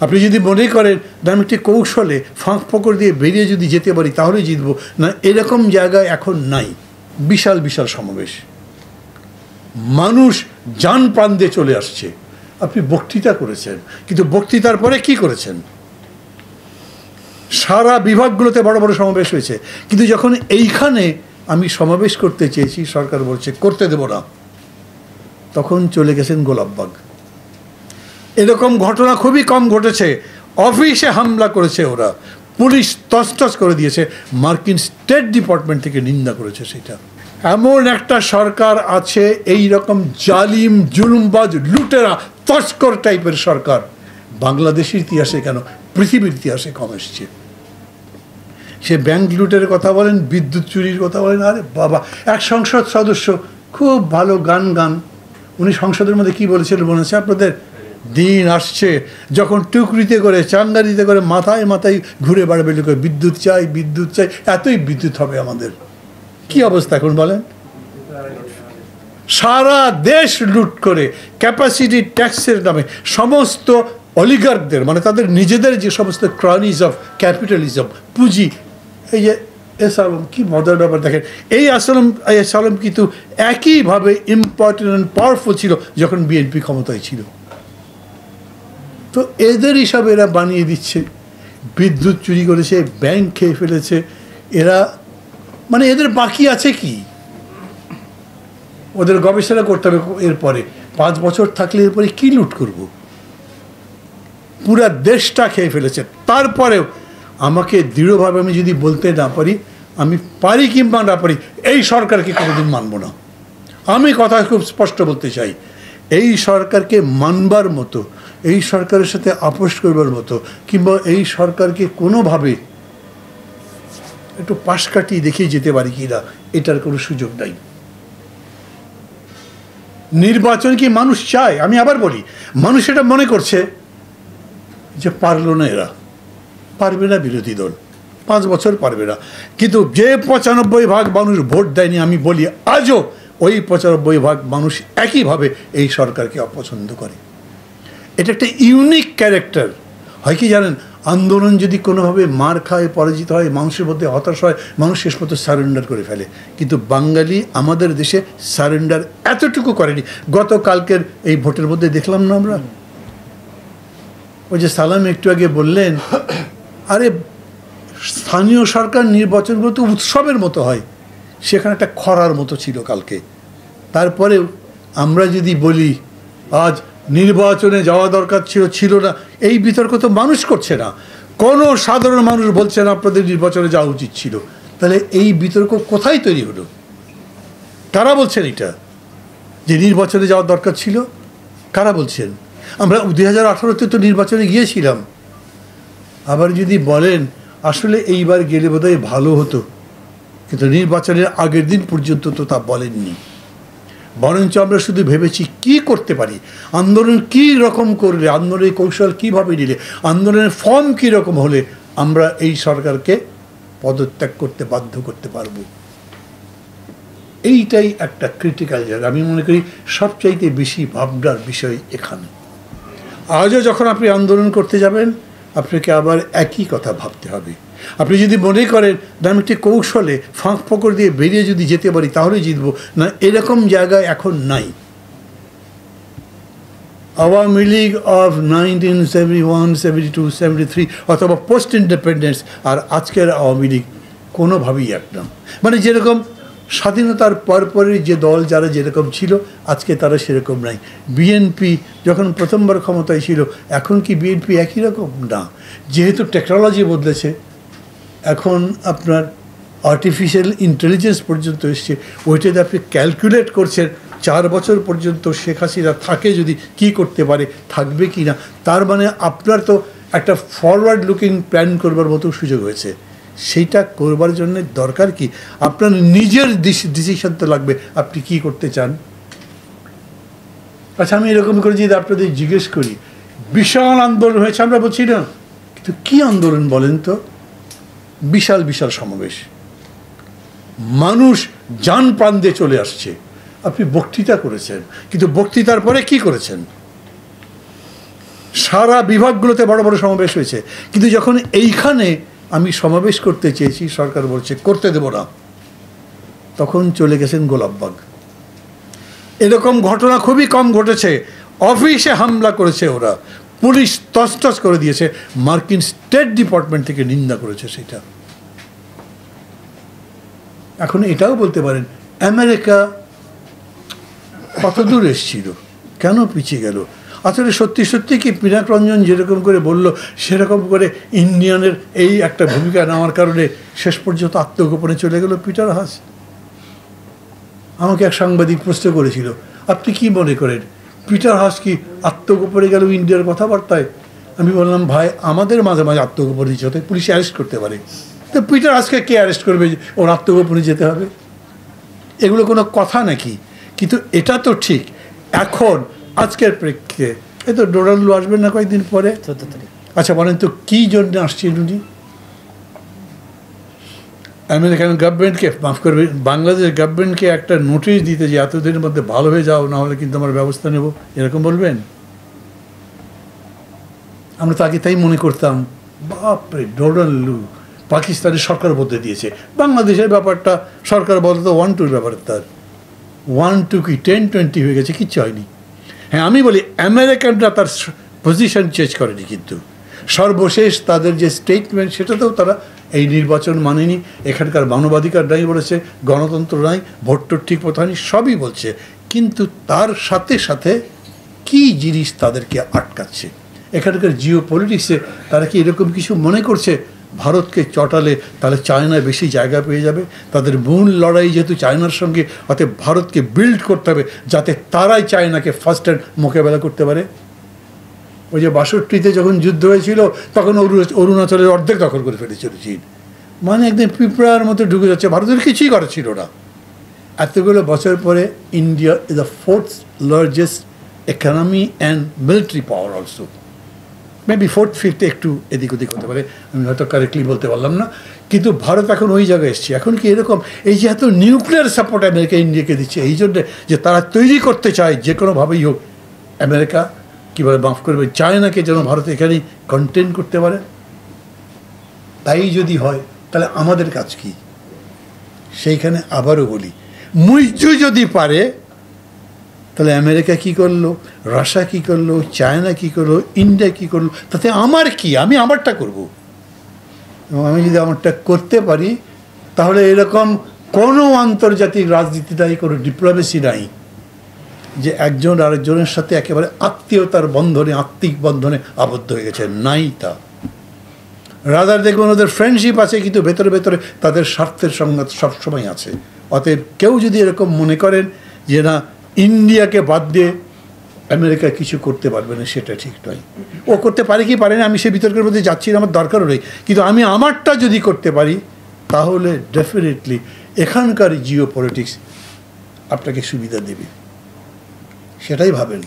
আপনি যদি মনে করেন যে আমি একটি কৌশলে ফাঁক ফোকর দিয়ে বেরিয়ে যদি যেতে পারি তাহলেই জিতবো, না, এরকম জায়গায় এখন নাই। বিশাল বিশাল সমাবেশ, মানুষ জান প্রাণ দিয়ে চলে আসছে। আপনি বক্তৃতা করেছেন, কিন্তু বক্তৃতার পরে কি করেছেন? সারা বিভাগগুলোতে বড় বড় সমাবেশ হয়েছে, কিন্তু যখন এইখানে আমি সমাবেশ করতে চেয়েছি সরকার বলছে করতে দেব না, তখন চলে গেছেন গোলাপবাগ। এরকম ঘটনা খুবই কম ঘটেছে। অফিসে হামলা করেছে ওরা, পুলিশ তছতছ করে দিয়েছে, মার্কিন স্টেট ডিপার্টমেন্ট থেকে নিন্দা করেছে। সেটা এমন একটা সরকার আছে, এই রকম জালিম জুলুমবাজ লুটেরা তস্কর টাইপের সরকার বাংলাদেশের ইতিহাসে কেন, পৃথিবীর ইতিহাসে কম এসছে। সে ব্যাংক লুটের কথা বলেন, বিদ্যুৎ চুরির কথা বলেন। আরে বাবা, এক সংসদ সদস্য খুব ভালো গান, উনি সংসদের মধ্যে কি বলেছিলেন মনে আছে আপনাদের? দিন আসছে যখন টুকরিতে করে, চাঙ্গারিতে করে মাথায় মাথায় ঘুরে বেড়াবে লোক, বিদ্যুৎ চাই, বিদ্যুৎ চাই, এতই বিদ্যুৎ হবে আমাদের। কি অবস্থা এখন বলেন? সারা দেশ লুট করে ক্যাপাসিটি ট্যাক্সের নামে সমস্ত অলিগার্কদের, মানে তাদের নিজেদের যে সমস্ত ক্রনিজ অফ ক্যাপিটালিজম, পুঁজি, এই যে এস আলম, কি মজার ব্যাপার দেখেন, এই এস আলম কিন্তু একইভাবে ইম্পর্টেন্ট অ্যান্ড পাওয়ারফুল ছিল যখন বিএনপি ক্ষমতায় ছিল। তো এদের হিসাবে এরা বানিয়ে দিচ্ছে, বিদ্যুৎ চুরি করেছে, ব্যাংক খেয়ে ফেলেছে এরা, মানে এদের বাকি আছে কি? ওদের গবেষণা করতে হবে এরপরে 5 বছর থাকলে এরপরে কি লুট করব। পুরা দেশটা খেয়ে ফেলেছে। তারপরেও আমাকে দৃঢ়ভাবে আমি যদি বলতে না পারি, আমি পারি কিংবা না পারি, এই সরকারকে কোনোদিন মানব না। আমি কথা খুব স্পষ্ট বলতে চাই, এই সরকারকে মানবার মতো, এই সরকারের সাথে আপোষ করবার মতো, কিংবা এই সরকারকে কোনোভাবে একটু পাশ কাটিয়ে দেখিয়ে যেতে পারি কিনা, এটার কোনো সুযোগ নাই। নির্বাচন কি মানুষ চায়? আমি আবার বলি, মানুষ এটা মনে করছে যে পারলো না, এরা পারবে না, বিরোধী দল 5 বছর পারবে না। কিন্তু যে 95% মানুষ ভোট দেয়নি, আমি বলি আজও ওই 95% মানুষ একইভাবে এই সরকারকে অপছন্দ করে। এটা একটা ইউনিক ক্যারেক্টার। হয় কি জানেন, আন্দোলন যদি কোনোভাবে মার খায়, পরাজিত হয়, মানুষের মধ্যে হতাশ হয়, মানুষ শেষ মতো সারেন্ডার করে ফেলে। কিন্তু বাঙালি আমাদের দেশে সারেন্ডার এতটুকু করেনি। গতকালকের এই ভোটের মধ্যে দেখলাম না আমরা, ওই যে সালাম একটু আগে বললেন, আরে স্থানীয় সরকার নির্বাচনগুলো তো উৎসবের মতো হয়, সেখানে একটা খরার মতো ছিল কালকে। তারপরেও আমরা যদি বলি আজ নির্বাচনে যাওয়া দরকার ছিল না, এই বিতর্ক তো মানুষ করছে না, কোনো সাধারণ মানুষ বলছে না আপনাদের নির্বাচনে যাওয়া উচিত ছিল। তাহলে এই বিতর্ক কোথায় তৈরি হলো? কারা বলছেন এটা যে নির্বাচনে যাওয়ার দরকার ছিল? কারা বলছেন? আমরা 2018-তে তো নির্বাচনে গিয়েছিলাম। আবার যদি বলেন আসলে এইবার গেলে বোধহয় ভালো হতো, কিন্তু নির্বাচনের আগের দিন পর্যন্ত তো তা বলেননি। বরঞ্চ আমরা শুধু ভেবেছি কি করতে পারি, আন্দোলন কী রকম করলে, আন্দোলনের কৌশল কীভাবে নিলে, আন্দোলনের ফর্ম কী রকম হলে আমরা এই সরকারকে পদত্যাগ করতে বাধ্য করতে পারবো। এইটাই একটা ক্রিটিক্যাল জায়গা। আমি মনে করি সবচাইতে বেশি ভাবনার বিষয় এখানে। আজও যখন আপনি আন্দোলন করতে যাবেন, আপনাকে আবার একই কথা ভাবতে হবে। আপনি যদি মনে করেন যে আমি একটি কৌশলে ফাঁক ফোকর দিয়ে বেরিয়ে যদি যেতে পারি তাহলেই জিতবো, না, এরকম জায়গায় এখন নাই। আওয়ামী লীগ অফ 1971, 72, 73 অথবা পোস্ট ইন্ডিপেন্ডেন্স আর আজকের আওয়ামী লীগ কোনোভাবেই এক না। মানে যেরকম স্বাধীনতার পরপরই যে দল যারা যেরকম ছিল, আজকে তারা সেরকম নাই। বিএনপি যখন প্রথমবার ক্ষমতায় ছিল, এখন কি বিএনপি একই রকম? না। যেহেতু টেকনোলজি বদলেছে, এখন আপনার আর্টিফিশিয়াল ইন্টেলিজেন্স পর্যন্ত এসছে, ওইটাতে আপনি ক্যালকুলেট করছেন 4 বছর পর্যন্ত শেখ হাসিনা থাকে যদি কি করতে পারে, থাকবে কি না। তার মানে আপনার তো একটা ফরওয়ার্ড লুকিং প্ল্যান করবার মতো সুযোগ হয়েছে। সেইটা করবার জন্য দরকার কি, আপনার নিজের ডিসিশন তো লাগবে আপনি কি করতে চান। আচ্ছা, আমি এরকম করে যদি আপনাদের জিজ্ঞেস করি, বিশাল আন্দোলন হয়েছে আমরা বলছি না, কিন্তু কি আন্দোলন বলেন তো? বিশাল বিশাল সমাবেশ, মানুষ জান প্রাণ দিয়ে চলে আসছে। আপনি বক্তৃতা করেছেন, কিন্তু বক্তৃতার পরে কি করেছেন? সারা বিভাগগুলোতে বড় বড় সমাবেশ হয়েছে, কিন্তু যখন এইখানে আমি সমাবেশ করতে চেয়েছি সরকার বলছে করতে দেব না, তখন চলে গেছেন গোলাপবাগ। এরকম ঘটনা খুবই কম ঘটেছে। অফিসে হামলা করেছে ওরা, পুলিশ তছতছ করে দিয়েছে, মার্কিন স্টেট ডিপার্টমেন্ট থেকে নিন্দা করেছে সেটা। এখন এটাও বলতে পারেন আমেরিকা কত দূর এসেছিল, কেন পিছিয়ে গেল? আসলে সত্যি সত্যি কি পিনাক রঞ্জন যেরকম করে বলল সেরকম করে ইন্ডিয়ানের এই একটা ভূমিকা নেওয়ার কারণে শেষ পর্যন্ত আত্মগোপনে চলে গেল পিটার হাস? আমাকে এক সাংবাদিক প্রশ্ন করেছিল, আপনি কি মনে করেন পিটার হাস কি আত্মগোপনে গেল ইন্ডিয়ার কথাবার্তায়? আমি বললাম, ভাই আমাদের মাঝে মাঝে আত্মগোপনে যেতে হতে পুলিশ অ্যারেস্ট করতে পারে, তো পিটার হাসকে কে অ্যারেস্ট করবে ওর আত্মগোপনে যেতে হবে? এগুলো কোনো কথা নাকি? কিন্তু এটা তো ঠিক এখন আজকের প্রেক্ষিতে এই তো ডোনাল্ড লু আসবেন না কয়েকদিন পরে। আচ্ছা বলেন তো কী জন্য আসছেন উনি? আমেরিকান গভর্নমেন্টকে, মাফ করবে, বাংলাদেশ গভর্নমেন্টকে একটা নোটিশ দিতে যে এতদিনের মধ্যে ভালো হয়ে যাও, না হলে কিন্তু আমার ব্যবস্থা নেব, এরকম বলবেন? আমরা তো আগে তাই মনে করতাম, বাপরে ডোনাল্ড লু পাকিস্তানের সরকার বদলে দিয়েছে, বাংলাদেশের ব্যাপারটা সরকার বদলে 1-2 ব্যাপার, তার 1-2 কি 10-20 হয়ে গেছে, কিচ্ছু হয়নি। হ্যাঁ আমি বলি আমেরিকানরা তার পজিশন চেঞ্জ করেনি, কিন্তু সর্বশেষ তাদের যে স্টেটমেন্ট সেটাতেও তারা এই নির্বাচন মানেনি, এখানকার মানবাধিকার নাই বলেছে, গণতন্ত্র নাই, ভোটটোর ঠিক মতো হয়নি, সবই বলছে। কিন্তু তার সাথে সাথে কি জিনিস তাদেরকে আটকাচ্ছে? এখানকার জিও পলিটিক্সে তারা কি এরকম কিছু মনে করছে ভারতকে চটালে তাহলে চায়না বেশি জায়গা পেয়ে যাবে? তাদের মূল লড়াই যেহেতু চায়নার সঙ্গে, অতএব ভারতকে বিল্ড করতে হবে যাতে তারাই চায়নাকে ফার্স্ট হ্যান্ড মোকাবেলা করতে পারে। ওই যে 62-তে যখন যুদ্ধ হয়েছিল তখন অরুণাচলের অর্ধেক দখল করে ফেলেছিল চীন, মানে একদম পিঁপড়ার মতো ঢুকে যাচ্ছে, ভারতের কিছুই করা ছিল না। এতগুলো বছর পরে India is the 4th largest economy and military power also, maybe 4th 5th একটু এদিক ওদিক হতে পারে, আমি হয়তো কারেক্টলি বলতে পারলাম না, কিন্তু ভারত এখন ওই জায়গায় এসছে। এখন কি এরকম এই যে এত নিউক্লিয়ার সাপোর্ট আমেরিকা ইন্ডিয়াকে দিচ্ছে এই জন্যে যে তারা তৈরি করতে চায় যে কোনোভাবেই হোক আমেরিকা কীভাবে মাফ করবে চায়নাকে যেন ভারত এখানেই কন্টেন করতে পারে। তাই যদি হয় তাহলে আমাদের কাজ কি? সেইখানে আবারও বলি, মুইজু যদি পারে তাহলে আমেরিকা কি করলো, রাশিয়া কি করলো, চায়না কি করলো, ইন্ডিয়া কি করলো, তাতে আমার কি? আমি আমারটা করব। এবং আমি যদি আমারটা করতে পারি তাহলে এরকম কোনো আন্তর্জাতিক রাজনীতি নাই, কোনো ডিপ্লোমেসি নাই যে একজন আরেকজনের সাথে একেবারে আত্মীয়তার বন্ধনে, আত্মিক বন্ধনে আবদ্ধ হয়ে গেছে, নাই তা। রাদার দেখবেন ওদের ফ্রেন্ডশিপ আছে, কিন্তু ভেতরে ভেতরে তাদের স্বার্থের সংঘাত সবসময় আছে। অতএব কেউ যদি এরকম মনে করেন যে না ইন্ডিয়াকে বাদ দিয়ে আমেরিকা কিছু করতে পারবে না, সেটা ঠিক নয়। ও করতে পারে কি পারে না আমি সে বিতর্কের মধ্যে যাচ্ছি না, আমার দরকারও নেই, কিন্তু আমি আমারটা যদি করতে পারি তাহলে ডেফিনেটলি এখানকার জিও পলিটিক্স আপনাকে সুবিধা দেবে, সেটাই ভাবেন।